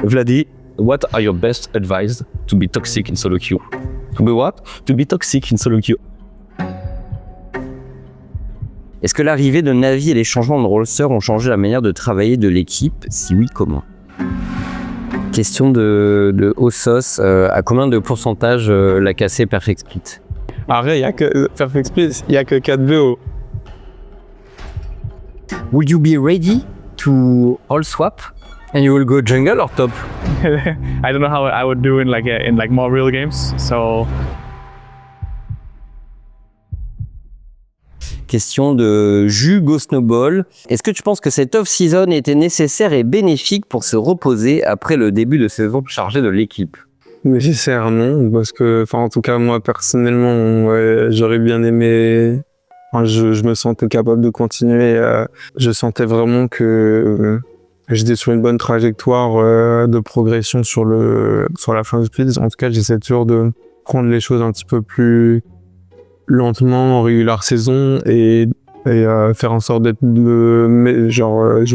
Vladi, what are your best advice to be toxic in solo queue? To be what? To be toxic in solo queue. Est-ce que l'arrivée de Navi et les changements de roster ont changé la manière de travailler de l'équipe? Si oui, comment? Question de Ossos, à combien de pourcentage l'a cassé Perfect Split? Après, il n'y a que Perfect Split, il n'y a que 4 BO. Will you be ready to all swap and you will go jungle or top? I don't know how I would do in more real games, so... Question de Jugo Snowball. Est-ce que tu penses que cette off-season était nécessaire et bénéfique pour se reposer après le début de saison chargé de l'équipe? Nécessaire, non, parce que, en tout cas, moi, personnellement, ouais, j'aurais bien aimé... je me sentais capable de continuer. Je sentais vraiment que j'étais sur une bonne trajectoire de progression sur la fin du split. En tout cas, j'essaie toujours de prendre les choses un petit peu plus lentement en régulière saison et faire en sorte jouer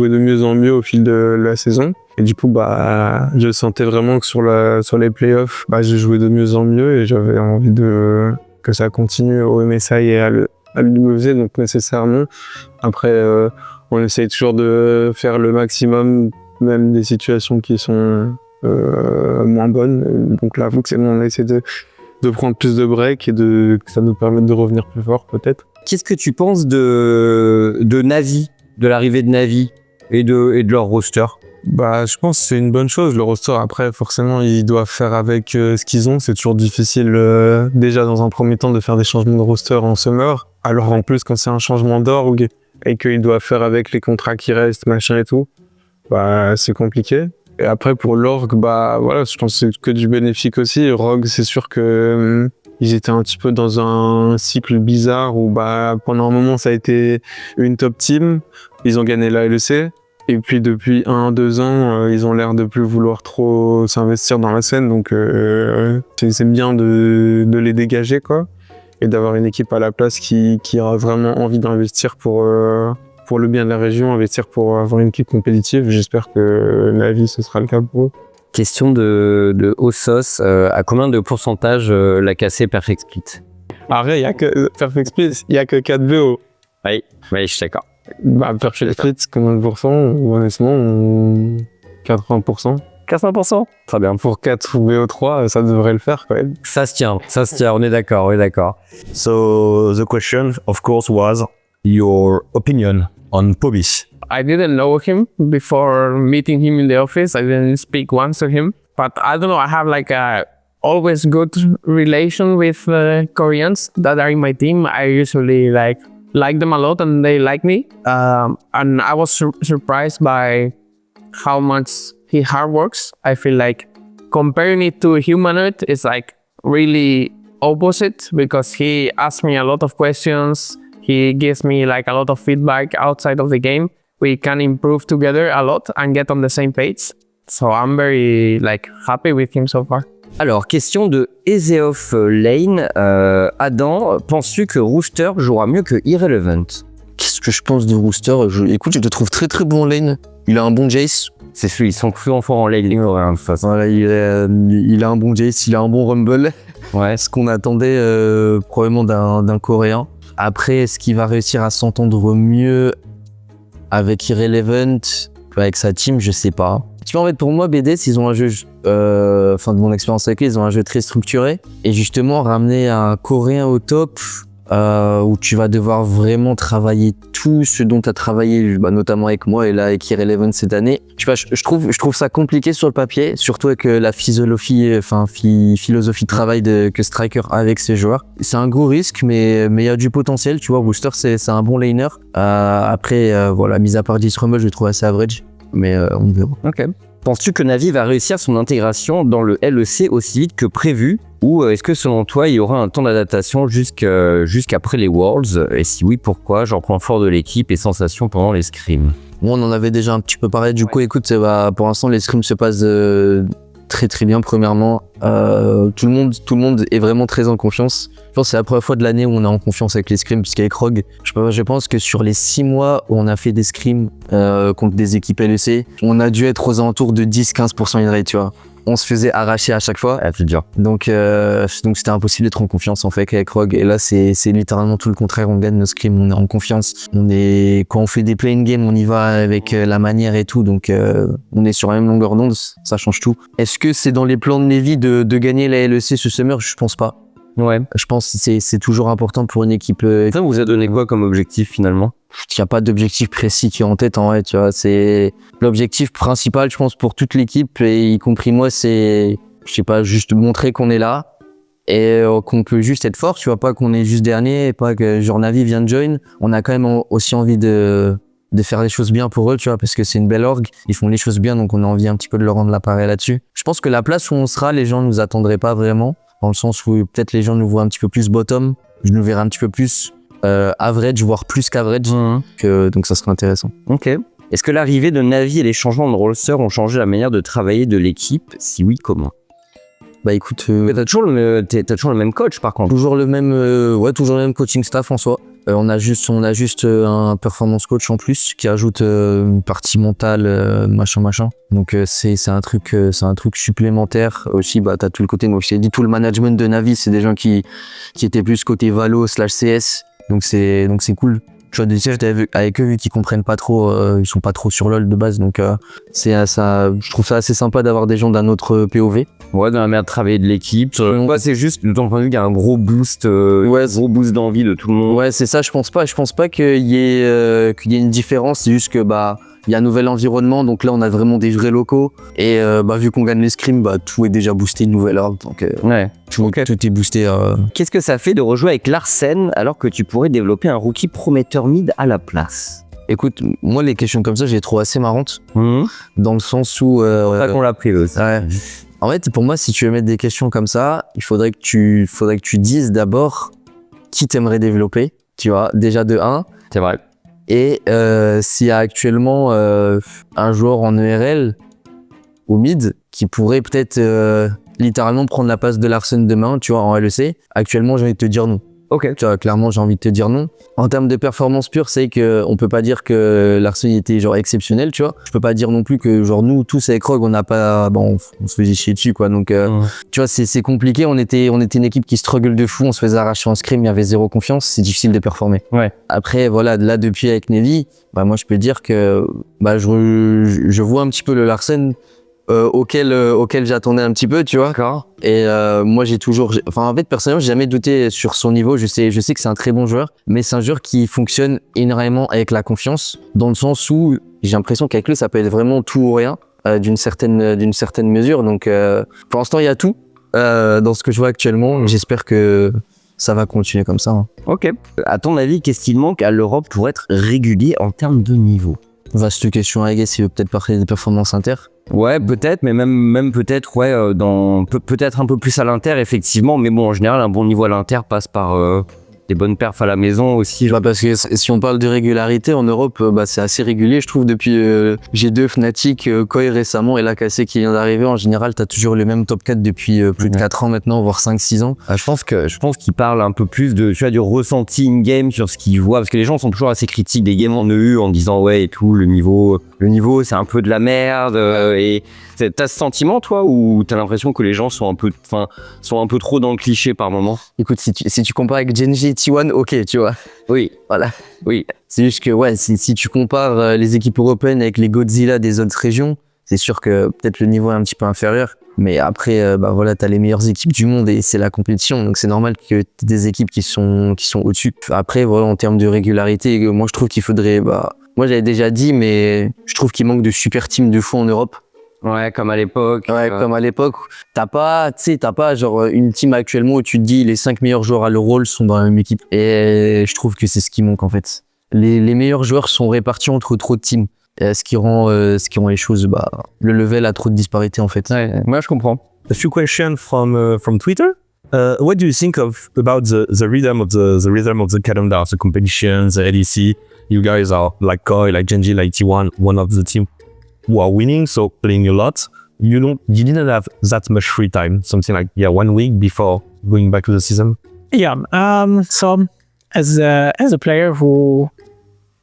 de mieux en mieux au fil de la saison. Et du coup, je sentais vraiment que sur les playoffs, j'ai joué de mieux en mieux et j'avais envie que ça continue au MSI et à l'UMFZ, donc nécessairement. Après, on essaye toujours de faire le maximum, même des situations qui sont moins bonnes. Donc là, forcément, on a essayé de prendre plus de breaks et que ça nous permette de revenir plus fort, peut-être. Qu'est-ce que tu penses de Navi, de l'arrivée de Navi et de leur roster? Je pense que c'est une bonne chose, le roster. Après, forcément, ils doivent faire avec ce qu'ils ont. C'est toujours difficile, déjà, dans un premier temps, de faire des changements de roster en summer. Alors, en plus, quand c'est un changement d'org et qu'ils doivent faire avec les contrats qui restent, machin et tout, c'est compliqué. Et après, pour l'org, je pense que c'est que du bénéfique aussi. Rogue, c'est sûr que ils étaient un petit peu dans un cycle bizarre où, pendant un moment, ça a été une top team. Ils ont gagné la LEC. Et puis, depuis 1-2 ans, ils ont l'air de plus vouloir trop s'investir dans la scène. Donc, c'est bien de les dégager, quoi. Et d'avoir une équipe à la place qui aura vraiment envie d'investir pour le bien de la région, investir pour avoir une équipe compétitive. J'espère que Navi, ce sera le cas pour eux. Question de Ossos, à combien de pourcentage l'a cassé Perfect Split? Après, il n'y a que Perfect Split, il n'y a que 4 BO. Oui, je suis d'accord. Perfect Split, combien de pourcents? Honnêtement, 80%. 80%? Très bien. Pour 4 BO3, ça devrait le faire quand même. Ça se tient, on est d'accord, So the question, of course, was your opinion on Pobis. I didn't know him before meeting him in the office. I didn't speak once to him, but I don't know. I have a always good relation with Koreans that are in my team. I usually like them a lot, and they like me. And I was surprised by how much he hard works. I feel like comparing it to Humanoid is really opposite because he asks me a lot of questions. He gives me a lot of feedback outside of the game. We can improve together a lot and get on the same page. So I'm very happy with him so far. Alors, question de Ezeoff Lane. Adam, penses-tu que Rooster jouera mieux que Irrelevant? Qu'est-ce que je pense de Rooster? Écoute, je te trouve très très bon en lane. Il a un bon Jace. C'est celui, ils sont plus en fort en lane, de toute façon. Voilà, il a un bon Jace, il a un bon Rumble. Ouais. Ce qu'on attendait probablement d'un Coréen. Après, est-ce qu'il va réussir à s'entendre mieux avec Irrelevant, avec sa team? Je sais pas. Tu vois, en fait, pour moi, BDS, ils ont un jeu, de mon expérience avec eux, ils ont un jeu très structuré. Et justement, ramener un Coréen au top, où tu vas devoir vraiment travailler tout ce dont tu as travaillé, notamment avec moi et là avec Irrelevant cette année. Tu vois, je trouve ça compliqué sur le papier, surtout avec la philosophie de travail que Striker a avec ses joueurs. C'est un gros risque, mais il y a du potentiel. Tu vois, Booster, c'est un bon laner. Après, mis à part 10 Rumble, je le trouve assez average, mais on verra. Ok. Penses-tu que Navi va réussir son intégration dans le LEC aussi vite que prévu? Ou est-ce que selon toi, il y aura un temps d'adaptation jusqu'après les Worlds? Et si oui, pourquoi? Genre point fort de l'équipe et sensations pendant les scrims. Bon, on en avait déjà un petit peu parlé. Du coup, écoute, pour l'instant, les scrims se passent très très bien. Premièrement, tout le monde est vraiment très en confiance. Je pense que c'est la première fois de l'année où on est en confiance avec les scrims, puisqu'avec Rogue, je pense que sur les 6 mois où on a fait des scrims contre des équipes LEC, on a dû être aux alentours de 10-15% win rate, tu vois. On se faisait arracher à chaque fois. Ah, c'est dur. Donc c'était impossible d'être en confiance en fait avec Rogue. Et là c'est littéralement tout le contraire. On gagne nos scrims, on est en confiance. Quand on fait des play-in game, on y va avec la manière et tout. Donc on est sur la même longueur d'onde, ça change tout. Est-ce que c'est dans les plans de Navy de gagner la LEC ce summer? Je pense pas. Ouais. Je pense que c'est toujours important pour une équipe. Ça vous a donné quoi comme objectif finalement? Il n'y a pas d'objectif précis qui est en tête en vrai, tu vois. C'est l'objectif principal, je pense, pour toute l'équipe, et y compris moi, c'est, je sais pas, juste montrer qu'on est là et qu'on peut juste être fort, tu vois, pas qu'on est juste dernier, et pas que genre Navi vient de join. On a quand même aussi envie de faire les choses bien pour eux, tu vois, parce que c'est une belle org, ils font les choses bien, donc on a envie un petit peu de leur rendre l'appareil là-dessus. Je pense que la place où on sera, les gens nous attendraient pas vraiment, dans le sens où peut-être les gens nous voient un petit peu plus bottom, je nous verrai un petit peu plus average, voire plus qu'average, donc ça serait intéressant. Ok. Est-ce que l'arrivée de Navi et les changements de roster ont changé la manière de travailler de l'équipe? Si oui, comment? Bah écoute, T'as toujours le même coach par contre. toujours le même coaching staff en soi. On a juste un performance coach en plus qui ajoute une partie mentale, machin. Donc c'est un truc supplémentaire aussi. Bah t'as tout le côté, moi je t'ai dit, tout le management de Navi, c'est des gens qui étaient plus côté Valo/CS. Donc c'est cool. Tu vois, déjà j'étais avec eux, vu qu'ils comprennent pas trop, ils sont pas trop sur LoL de base, donc je trouve ça assez sympa d'avoir des gens d'un autre POV. Ouais, dans la manière de travailler de l'équipe. Ouais, c'est juste, de ton point de vue, qu'il y a un gros boost, gros boost d'envie de tout le monde. Ouais, c'est ça, je pense pas qu'il y ait une différence, c'est juste que il y a un nouvel environnement, donc là on a vraiment des vrais locaux, et vu qu'on gagne les scrims, tout est déjà boosté, une nouvelle org, donc Ouais. tout est boosté. Qu'est-ce que ça fait de rejouer avec Larsen alors que tu pourrais développer un rookie prometteur mid à la place? Écoute, moi les questions comme ça, je les trouve assez marrantes, dans le sens où... C'est ça qu'on l'a pris, ça. Ouais. En fait, pour moi, si tu veux mettre des questions comme ça, il faudrait que tu dises d'abord qui t'aimerais développer, tu vois, déjà de 1. C'est vrai. Et s'il y a actuellement un joueur en ERL au mid qui pourrait peut-être littéralement prendre la place de Larsen demain, tu vois, en LEC, actuellement, j'ai envie de te dire non. Ok. Tu vois, clairement, j'ai envie de te dire non. En termes de performance pure, c'est que on peut pas dire que Larsen était genre exceptionnel, tu vois. Je peux pas dire non plus que genre nous tous avec Rogue, on n'a pas, on se faisait chier dessus, quoi. Donc, tu vois, c'est compliqué. On était une équipe qui struggle de fou. On se faisait arracher en scrim, il y avait zéro confiance. C'est difficile de performer. Ouais. Après, voilà, là depuis avec Navy, moi je peux dire que je vois un petit peu le Larsen auquel j'attendais un petit peu, tu vois. D'accord. Et moi en fait personnellement j'ai jamais douté sur son niveau. Je sais que c'est un très bon joueur, mais c'est un joueur qui fonctionne énormément avec la confiance, dans le sens où j'ai l'impression qu'avec lui ça peut être vraiment tout ou rien, d'une certaine mesure. Donc pour l'instant il y a tout dans ce que je vois actuellement. J'espère que ça va continuer comme ça. Ok. À ton avis, qu'est-ce qu'il manque à l'Europe pour être régulier en termes de niveau? Vaste question, I guess, il veut peut-être parler des performances inter. Ouais, peut-être, mais même peut-être, ouais, peut-être un peu plus à l'inter, effectivement. Mais bon, en général, un bon niveau à l'inter passe par des bonnes perfs à la maison aussi. Parce que si on parle de régularité en Europe, c'est assez régulier, je trouve, depuis G2, Fnatic, Koi récemment et l'AKC qui vient d'arriver. En général, t'as toujours le même top 4 depuis plus de 4 ans maintenant, voire 5-6 ans. Je pense qu'il parle un peu plus du ressenti in-game sur ce qu'il voit, parce que les gens sont toujours assez critiques des games en EU en disant ouais et tout, le niveau c'est un peu de la merde, et t'as ce sentiment toi, ou t'as l'impression que les gens sont un peu trop dans le cliché par moment? Écoute, si tu compares avec Genji et T1, ok, tu vois. Oui, Voilà. oui. C'est juste que si tu compares les équipes européennes avec les Godzilla des autres régions, c'est sûr que peut-être le niveau est un petit peu inférieur. Mais après, t'as les meilleures équipes du monde et c'est la compétition. Donc c'est normal que t'aies des équipes qui sont au-dessus. Après, voilà, en termes de régularité, moi je trouve qu'il faudrait, moi j'avais déjà dit, mais je trouve qu'il manque de super teams de fou en Europe. Ouais, comme à l'époque. Ouais, comme à l'époque. T'as pas genre une team actuellement où tu te dis les 5 meilleurs joueurs à l'Euro sont dans la même équipe. Et je trouve que c'est ce qui manque en fait. Les meilleurs joueurs sont répartis entre trop de teams. Ce qui rend les choses, le level a trop de disparité en fait. Ouais, moi je comprends. A few questions from Twitter. What do you think about the rhythm of the calendar, the competitions, the LEC? You guys are like Koi, like Genji, like T1, one of the team who are winning, so playing a lot. you didn't have that much free time, something like 1 week before going back to the season. Yeah. So as a player who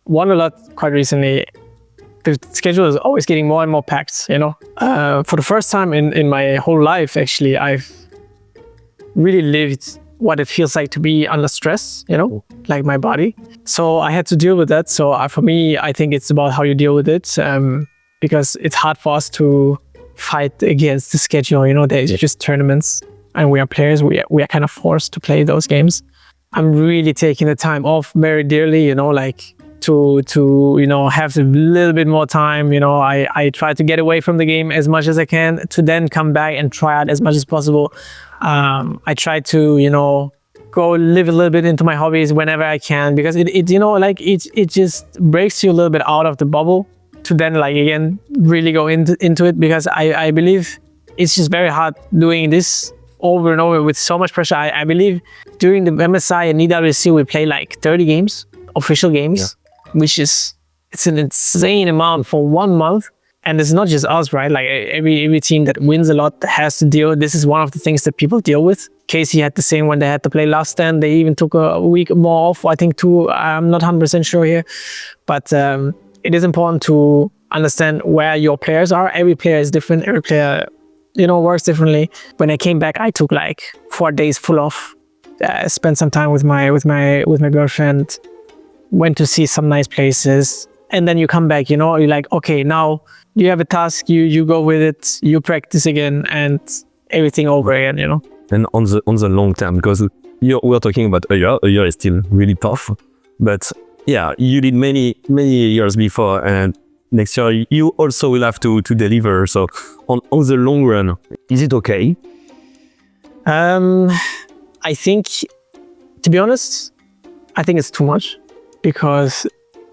won a lot quite recently, the schedule is always getting more and more packed. You know, for the first time in my whole life, actually, I've really lived what it feels like to be under stress. You know, like my body. So I had to deal with that. So for me, I think it's about how you deal with it, because it's hard for us to fight against the schedule. You know, there's just tournaments, and we are players. We are kind of forced to play those games. I'm really taking the time off very dearly. You know, like to you know, have a little bit more time. You know, I try to get away from the game as much as I can to then come back and try out as much as possible. I try to, you know, go live a little bit into my hobbies whenever I can, because it you know, like it just breaks you a little bit out of the bubble to then like again really go into it, because I believe it's just very hard doing this over and over with so much pressure. I believe during the MSI and EWC we play like 30 games, official games, which is, it's an insane amount for 1 month. And it's not just us, right? Like every team that wins a lot has to deal. This is one of the things that people deal with. Casey had the same when they had to play Last Stand. They even took a week more off, I think 2. I'm not 100% sure here. But it is important to understand where your players are. Every player is different. Every player, you know, works differently. When I came back, I took like 4 days full off. Spent some time with my girlfriend. Went to see some nice places. And then you come back, you know, you're like, okay, now you have a task, you go with it, you practice again, and everything over again, you know. And on the long term, because we're talking about a year is still really tough, but yeah, you did many years before, and next year you also will have to deliver. So on the long run, is it okay? I think, to be honest, I think it's too much, because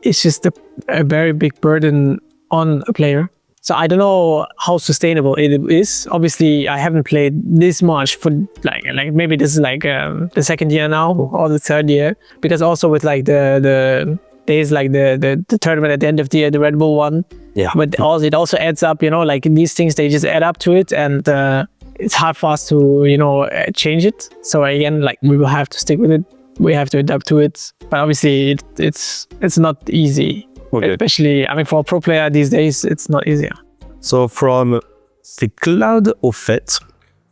it's just a very big burden on a player. So I don't know how sustainable it is. Obviously, I haven't played this much for like maybe this is like the second year now or the third year, because also with like the days like the tournament at the end of the year, the Red Bull one. Yeah. But also it also adds up, you know, like these things, they just add up to it, and it's hard for us to, you know, change it. So again, like we will have to stick with it. We have to adapt to it. But obviously it's not easy. Okay. Especially, I mean, for a pro player these days, it's not easier. So from the Cloud au fait,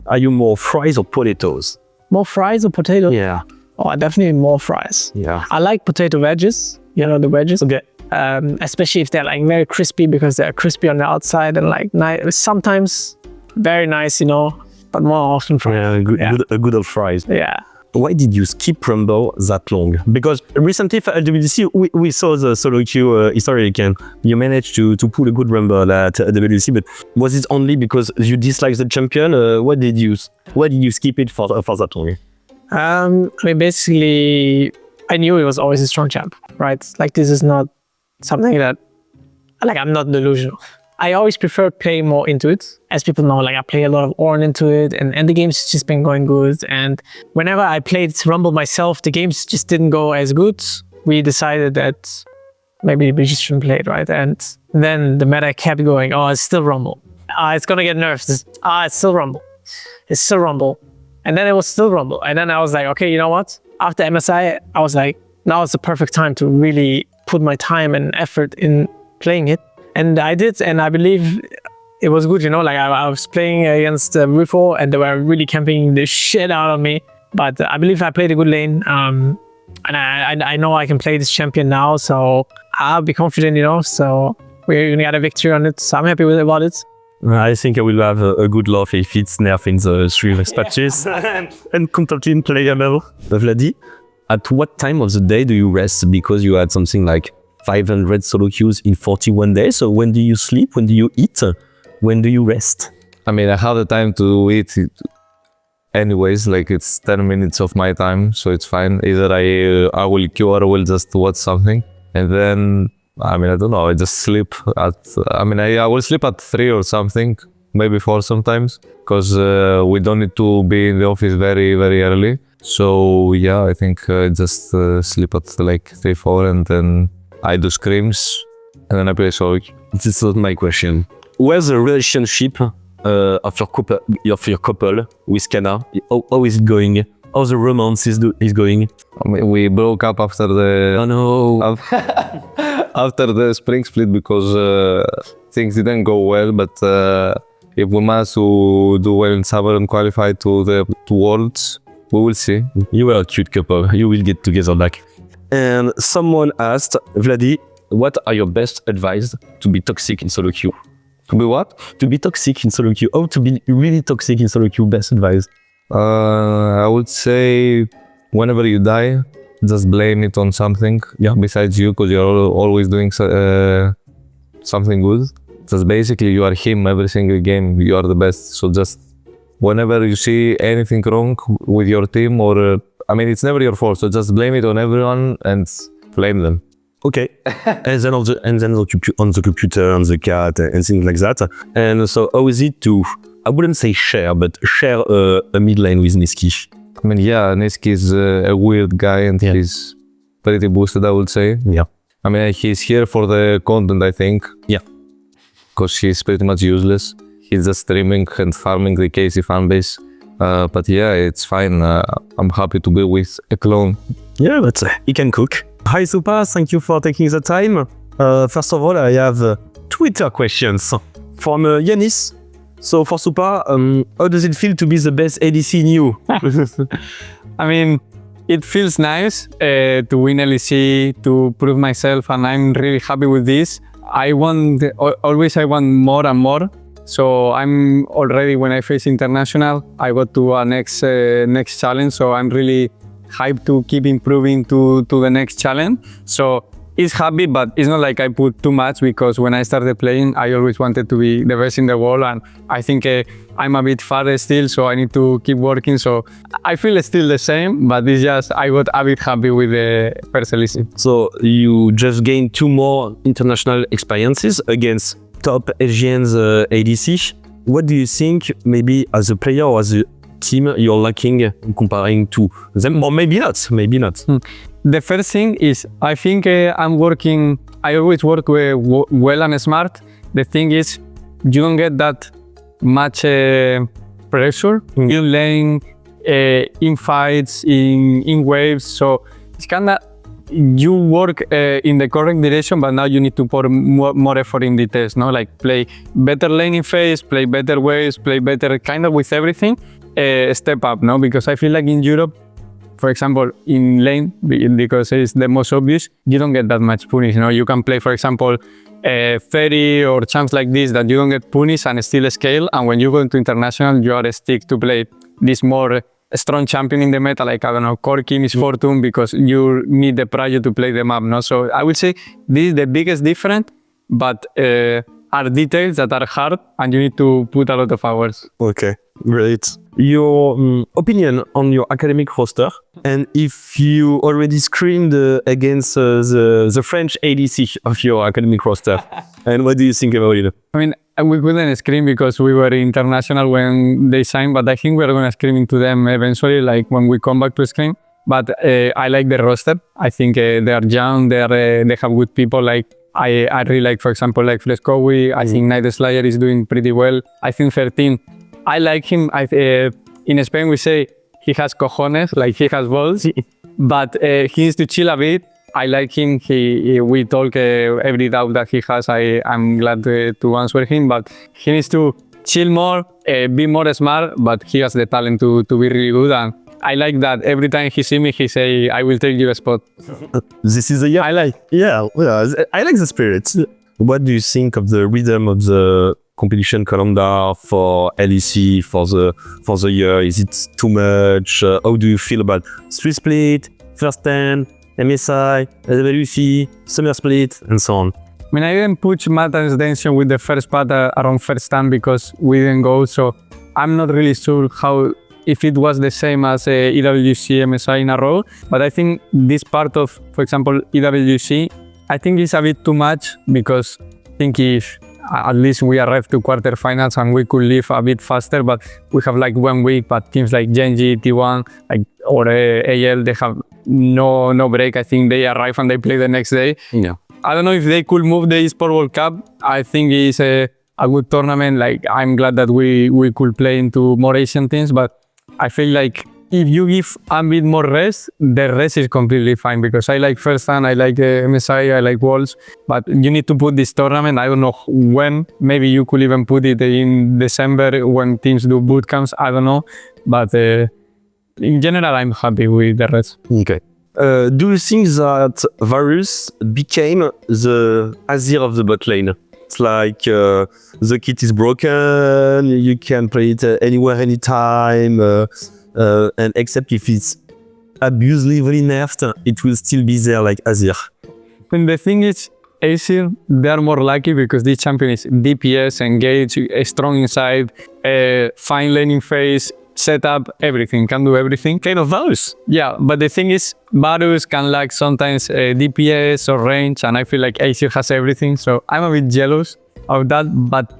are you more fries or potatoes? More fries or potatoes? Yeah. Oh, definitely more fries. Yeah. I like potato wedges. You know, the wedges. Okay. Especially if they're like very crispy, because they're crispy on the outside and like nice. Sometimes very nice, you know, but more often fries. Yeah, a good old fries. Yeah. Why did you skip Rumble that long? Because recently for WDC, we saw the solo queue historic, and you managed to pull a good Rumble at WDC, but was it only because you dislike the champion? Why did you skip it for that long? I mean, basically, I knew it was always a strong champ, right? Like, this is not something that, like, I'm not delusional. I always prefer playing more into it. As people know, like, I play a lot of Ornn into it, and the game's just been going good. And whenever I played Rumble myself, the games just didn't go as good. We decided that maybe we just shouldn't play it, right? And then the meta kept going, oh, it's still Rumble. It's gonna get nerfed. It's still Rumble. It's still Rumble. And then it was still Rumble. And then I was like, okay, you know what? After MSI, I was like, now it's the perfect time to really put my time and effort in playing it. And I did, and I believe it was good, you know, like I was playing against Rufo, and they were really camping the shit out of me. But I believe I played a good lane, and I know I can play this champion now, so I'll be confident, you know, so we're gonna get a victory on it, so I'm happy about it. I think I will have a good laugh if it's nerfed in the 3 next patches and constantly playable. Vladi, at what time of the day do you rest? Because you had something like 500 solo queues in 41 days. So when do you sleep? When do you eat? When do you rest? I mean, I have the time to eat anyways, like it's 10 minutes of my time, so it's fine. Either I will queue or I will just watch something. And then, I mean, I don't know, I just sleep at, I will sleep at 3 or something, maybe 4 sometimes, because we don't need to be in the office very, very early. So yeah, I think I just sleep at like 3, 4, and then I do scrims, and then I play solo. This is not my question. Where's the relationship of your couple with Kana? How is it going? How the romance is going? We broke up after the Oh no. after the spring split because things didn't go well. But if we manage to do well in summer and qualify to the Worlds, we will see. You are a cute couple. You will get together back. And someone asked, Vladi, What are your best advice to be toxic in solo queue? To be what? To be toxic in solo queue. How to be really toxic in solo queue? Best advice. I would say whenever you die, just blame it on something besides you, because you're always doing something good. Just basically you are him every single game. You are the best. So just whenever you see anything wrong with your team, or it's never your fault. So just blame it on everyone and blame them. okay. And then on the computer, on the cat, and things like that. And so how is it to, I wouldn't say share a mid lane with Niski? Niski is a weird guy and he's pretty boosted, I would say. Yeah. He's here for the content, I think. Yeah. Because he's pretty much useless. He's just streaming and farming the KC fanbase. But yeah, it's fine. I'm happy to be with a clone. Yeah, but he can cook. Hi Supa, thank you for taking the time. First of all, I have Twitter questions from Yanis. So for Supa, how does it feel to be the best ADC in you? It feels nice to win LEC, to prove myself, and I'm really happy with this. I want more and more. So I'm already, when I face international, I got to a next challenge. So I'm really hyped to keep improving to the next challenge. So it's happy, but it's not like I put too much, because when I started playing, I always wanted to be the best in the world, and I think I'm a bit far still, so I need to keep working. So I feel still the same, but it's just I got a bit happy with the first LEC. So you just gained 2 more international experiences against top Asians ADC. What do you think, maybe as a player or as a team, you're lacking comparing to them? Or maybe not. The first thing is, I think I always work well and smart. The thing is, you don't get that much pressure in lane, in fights, in waves. So it's kind of, you work in the correct direction, but now you need to put more effort in details, no? Like play better laning phase, play better waves, play better kind of with everything, step up, no? Because I feel like in Europe, for example, in lane, because it's the most obvious, you don't get that much punish, you know? You can play, for example, Ferry or champs like this that you don't get punished and still scale, and when you go into international, you are stick to play this more strong champion in the meta, like, I don't know, Corki, Miss Fortune, because you need the Prayo to play the map, no? So I would say this is the biggest difference, but are details that are hard and you need to put a lot of hours. Okay, great. Your opinion on your academic roster, and if you already screamed against the French ADC of your academic roster, and what do you think about it? We couldn't scream because we were international when they signed, but I think we're going to scream to them eventually, like when we come back to scream. But I like the roster. I think they are young, they have good people. Like I really like, for example, like Fleskowi. I think Night Slayer is doing pretty well. I think 13, I like him. In Spain we say he has cojones, like he has balls, but he needs to chill a bit. I like him. We talk every doubt that he has. I'm glad to answer him, but he needs to chill more, be more smart, but he has the talent to be really good. And I like that every time he see me, he say, I will take you a spot. This is a year I like. Yeah, I like the spirit. What do you think of the rhythm of the competition calendar for LEC for the year? Is it too much? How do you feel about Split Split, First 10, MSI, LWC, Summer Split, and so on? I didn't put much attention with the first part around First 10 because we didn't go, so I'm not really sure if it was the same as EWC, MSI in a row. But I think this part of, for example, EWC, I think it's a bit too much, because I think if at least we arrived to quarterfinals and we could leave a bit faster, but we have like 1 week, but teams like Genji, T1, or AL, they have no break. I think they arrive and they play the next day. Yeah. I don't know if they could move the eSport World Cup. I think it's a a good tournament. Like I'm glad that we could play into more Asian teams, but I feel like if you give a bit more rest, the rest is completely fine because I like First Hand, I like MSI, I like Worlds, but you need to put this tournament, I don't know when, maybe you could even put it in December when teams do boot camps, I don't know, but in general, I'm happy with the rest. Okay. Do you think that Varus became the Azir of the bot lane? It's like the kit is broken, you can play it anywhere, anytime, and except if it's abusively nerfed, it will still be there like Azir. And the thing is, Aesir, they are more lucky because this champion is DPS, engage, strong inside, fine laning phase, setup, everything, can do everything. Kind of Varus. Yeah, but the thing is, Varus can lack sometimes DPS or range, and I feel like Aesir has everything, so I'm a bit jealous of that, but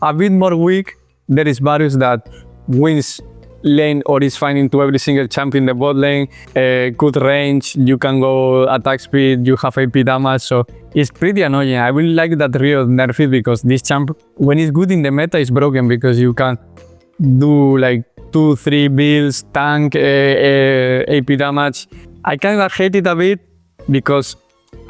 a bit more weak, there is Varus that wins lane or is fine into every single champion in the bot lane, good range, you can go attack speed, you have AP damage, so it's pretty annoying. I really like that Riot nerfed it because this champ, when it's good in the meta, is broken because you can do like 2-3 builds, tank, AP damage. I kind of hate it a bit because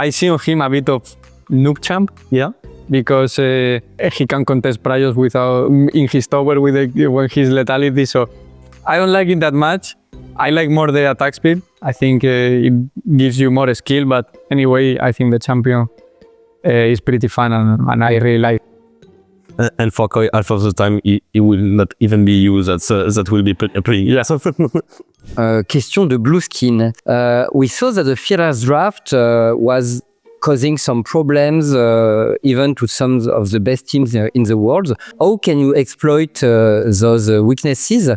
I see on him a bit of noob champ, yeah, because he can contest Praios without in his tower with when his lethality, so I don't like it that much. I like more the attack speed. I think it gives you more skill, but anyway, I think the champion is pretty fun and I really like it. And for Koi, half of the time, he will not even be used. That will be pretty. Yeah. Question de Blueskin. We saw that the Fearless draft was causing some problems even to some of the best teams in the world. How can you exploit those weaknesses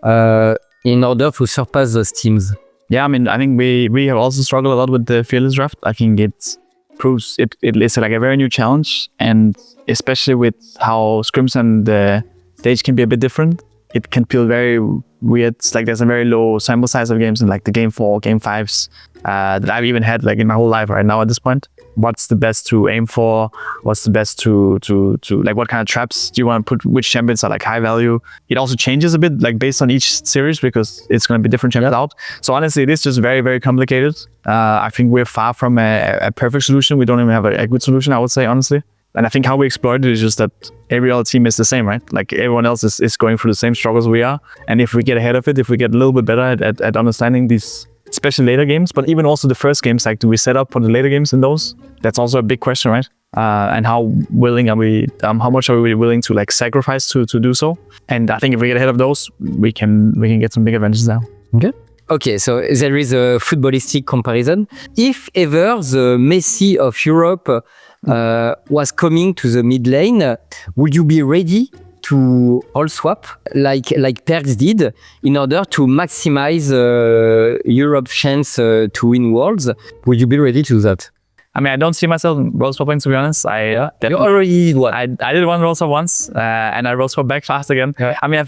in order to surpass those teams? Yeah, I mean, I think we have also struggled a lot with the Fearless draft. I think it proves it is like a very new challenge, and especially with how scrims and the stage can be a bit different, it can feel very weird. It's like there's a very low sample size of games in like the game 4, game 5s that I've even had like in my whole life right now at this point. What's the best to aim for? What's the best to like what kind of traps do you want to put? Which champions are like high value? It also changes a bit like based on each series because it's going to be different champions out. So honestly, it is just very, very complicated. I think we're far from a perfect solution. We don't even have a good solution, I would say, honestly. And I think how we exploit it is just that every other team is the same, right? Like everyone else is going through the same struggles we are. And if we get ahead of it, if we get a little bit better at understanding these, especially later games, but even also the first games, like do we set up for the later games in those? That's also a big question, right? And how willing are we, how much are we willing to like sacrifice to do so? And I think if we get ahead of those, we can get some big advantages now. Okay. Okay, so there is a footballistic comparison. If ever the Messi of Europe was coming to the mid lane, would you be ready to all swap like Perkz did in order to maximize Europe's chance to win Worlds? Would you be ready to do that? I mean, I don't see myself role swapping, to be honest. You already did one. I did one role swap once, and I role swap back fast again. Yeah. I mean, I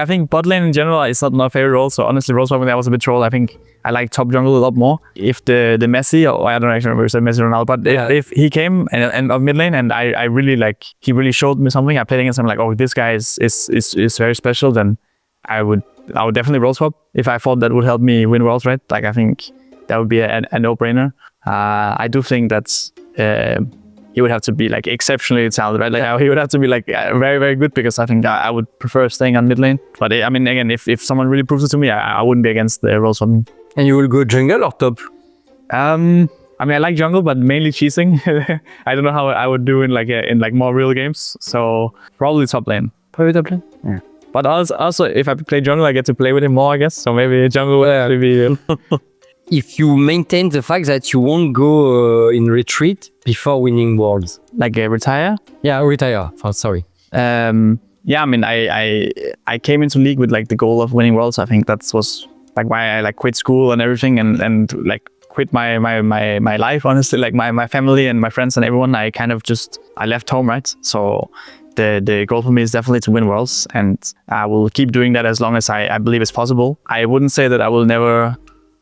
think bot lane in general is not my favorite role. So honestly, role swapping that was a bit troll. I think I like top jungle a lot more. If the Messi, or I don't actually remember if it said Messi or Ronaldo, but if he came and of mid lane and I really like, he really showed me something. I played against him like, oh, this guy is very special. Then I would definitely role swap if I thought that would help me win worlds, right? Like I think that would be a no-brainer. I do think that's he would have to be like exceptionally talented, right? Like he would have to be like very, very good because I think I would prefer staying on mid lane. But I mean, again, if someone really proves it to me, I wouldn't be against the role swapping. And you will go jungle or top? I mean, I like jungle, but mainly cheesing. I don't know how I would do in like more real games. So probably top lane. Probably top lane. Yeah. But also, if I play jungle, I get to play with him more, I guess. So maybe jungle would actually be. If you maintain the fact that you won't go in retreat before winning Worlds, like retire? Yeah, retire. Oh, sorry. Yeah, I mean, I came into League with like the goal of winning Worlds. I think that was like why I like quit school and everything and like quit my life. Honestly, like my family and my friends and everyone. I kind of I left home, right? So the goal for me is definitely to win Worlds, and I will keep doing that as long as I believe it's possible. I wouldn't say that I will never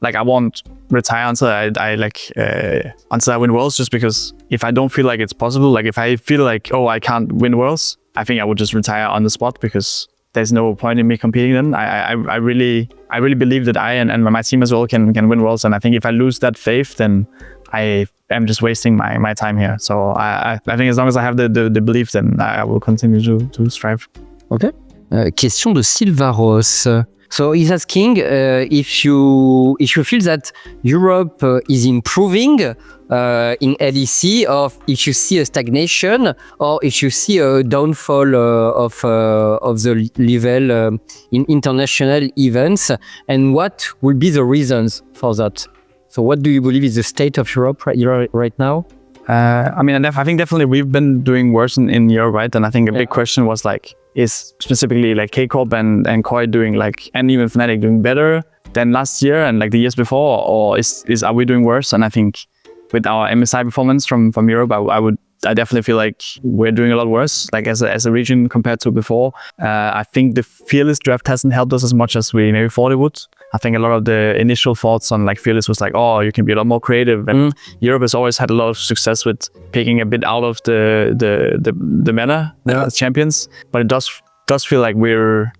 like I won't retire until until I win Worlds, just because if I don't feel like it's possible, like if I feel like, oh, I can't win Worlds, I think I would just retire on the spot, because there's no point in me competing then. I really believe that I and my team as well can win Worlds, and I think if I lose that faith, then I am just wasting my time here. So I think as long as I have the belief, then I will continue to strive. Question de Sylvaros. So he's asking if you feel that Europe is improving in LEC, or if you see a stagnation, or if you see a downfall of the level in international events, and what will be the reasons for that? So what do you believe is the state of Europe right now? I mean, I think definitely we've been doing worse in Europe, right? And I think a big question was like, is specifically like K-Corp and Koi doing like, and even Fnatic doing better than last year and like the years before, or are we doing worse? And I think with our MSI performance from Europe, I definitely feel like we're doing a lot worse, like as a region compared to before. I think the Fearless draft hasn't helped us as much as we maybe thought it would. I think a lot of the initial thoughts on like Fearless was like, oh, you can be a lot more creative. And Europe has always had a lot of success with picking a bit out of the meta as champions. But it does feel like we're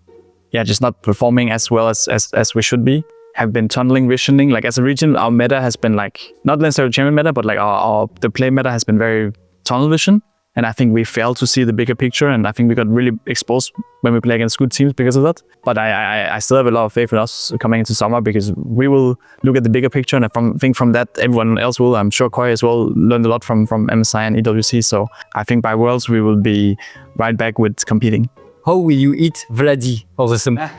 just not performing as well as we should be. Have been tunneling, visioning. Like as a region, our meta has been like, not necessarily champion meta, but like the play meta has been very tunnel vision. And I think we failed to see the bigger picture, and I think we got really exposed when we play against good teams because of that. But I still have a lot of faith in us coming into summer, because we will look at the bigger picture, and I think from that everyone else will. I'm sure Koi as well learned a lot from MSI and EWC. So I think by Worlds we will be right back with competing. How will you eat Vladi for the summer?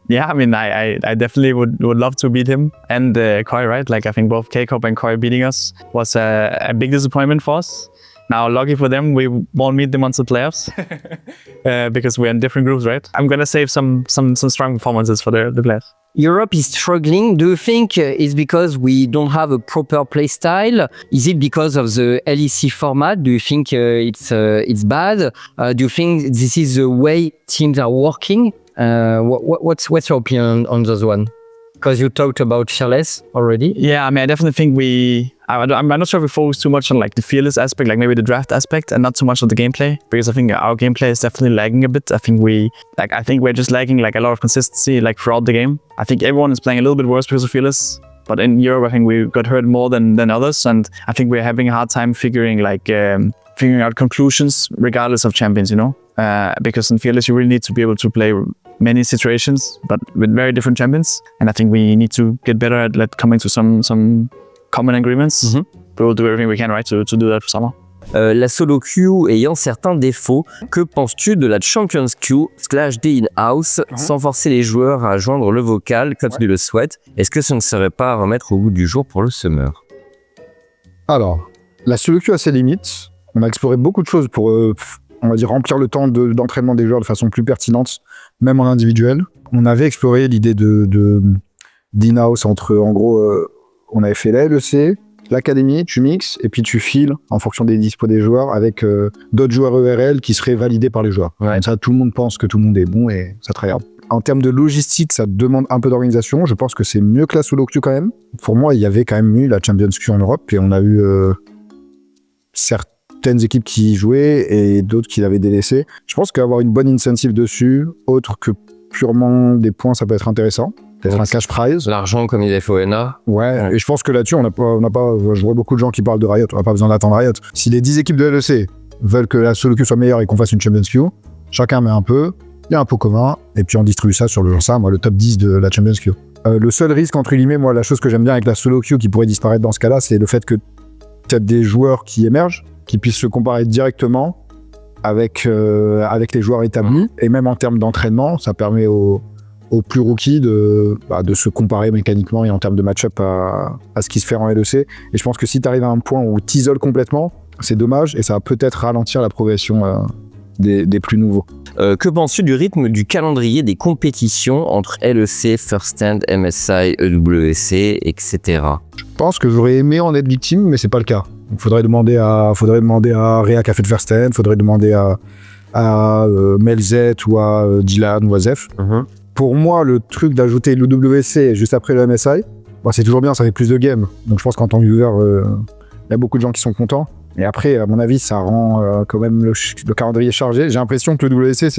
Yeah, I mean, I definitely would love to beat him and Koi, right? Like I think both K-Corp and Koi beating us was a big disappointment for us. Now, lucky for them, we won't meet them until playoffs because we're in different groups, right? I'm gonna save some strong performances for the players. Europe is struggling. Do you think it's because we don't have a proper play style? Is it because of the LEC format? Do you think it's bad? Do you think this is the way teams are working? What's your opinion on this one? Because you talked about Fearless already. Yeah, I mean, I definitely think I'm not sure if we focus too much on like the Fearless aspect, like maybe the draft aspect, and not too much on the gameplay, because I think our gameplay is definitely lagging a bit. I think we're just lagging like a lot of consistency like throughout the game. I think everyone is playing a little bit worse because of Fearless, but in Europe, I think we got hurt more than others, and I think we're having a hard time figuring out conclusions regardless of champions, you know, because in Fearless you really need to be able to play many situations, but with very different champions. And I think we need to get better at coming to some common agreements. But we'll do everything we can, right, to do that for summer. La solo queue ayant certains défauts, que penses-tu de la Champions Queue / Day in-house sans forcer les joueurs à joindre le vocal comme tu le souhaites? Est-ce que ce ne serait pas à remettre au goût du jour pour le Summer? Alors, la solo queue a ses limites. On a exploré beaucoup de choses pour, on va dire, remplir le temps d'entraînement des joueurs de façon plus pertinente, même en individuel. On avait exploré l'idée d'in-house entre, en gros, on avait fait la LEC, l'académie, tu mixes, et puis tu files en fonction des dispos des joueurs avec d'autres joueurs ERL qui seraient validés par les joueurs. Ouais. Comme ça, tout le monde pense que tout le monde est bon et ça travaille. En termes de logistique, ça demande un peu d'organisation. Je pense que c'est mieux que la solo queue quand même. Pour moi, il y avait quand même eu la Champions Queue en Europe et on a eu certaines équipes qui y jouaient et d'autres qui l'avaient délaissé. Je pense qu'avoir une bonne incentive dessus, autre que purement des points, ça peut être intéressant. Peut-être un cash prize. L'argent comme il est fait au NA. Ouais, et je pense que là-dessus, on n'a pas, je vois beaucoup de gens qui parlent de Riot, on n'a pas besoin d'attendre Riot. Si les 10 équipes de LEC veulent que la solo queue soit meilleure et qu'on fasse une Champions Queue, chacun met un peu, il y a un pot commun, et puis on distribue ça sur le top 10 de la Champions Queue. Le seul risque, entre guillemets, moi, la chose que j'aime bien avec la solo queue qui pourrait disparaître dans ce cas-là, c'est le fait que tu as des joueurs qui émergent, qui puissent se comparer directement avec les joueurs établis, et même en termes d'entraînement, ça permet aux plus rookies de se comparer mécaniquement et en termes de match-up à ce qui se fait en LEC. Et je pense que si tu arrives à un point où tu isoles complètement, c'est dommage et ça va peut-être ralentir la progression des plus nouveaux. Que penses-tu du rythme du calendrier des compétitions entre LEC, First Stand, MSI, EWC, etc. Je pense que j'aurais aimé en être victime, mais c'est pas le cas. Il faudrait demander à Réa qui a fait de First Stand, faudrait demander à Melzet ou à Dylan ou à Zef. Pour moi, le truc d'ajouter le WC juste après le MSI, c'est toujours bien, ça fait plus de games. Donc je pense qu'en tant que viewer, il y a beaucoup de gens qui sont contents. Et après, à mon avis, ça rend quand même le calendrier chargé. J'ai l'impression que le WC,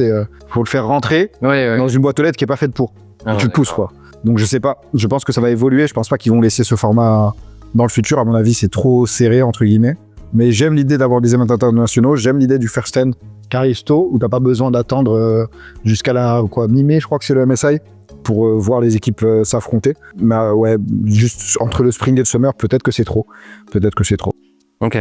faut le faire rentrer dans une boîte aux lettres qui est pas faite pour. Tu le pousses, quoi. Donc je sais pas, je pense que ça va évoluer. Je pense pas qu'ils vont laisser ce format dans le futur. À mon avis, c'est trop serré, entre guillemets. Mais j'aime l'idée d'avoir des events internationaux. J'aime l'idée du first stand Caristo, où t'as pas besoin d'attendre jusqu'à mi-mai, je crois que c'est le MSI, pour voir les équipes s'affronter. Mais ouais, juste entre le spring et le summer, peut-être que c'est trop. Ok.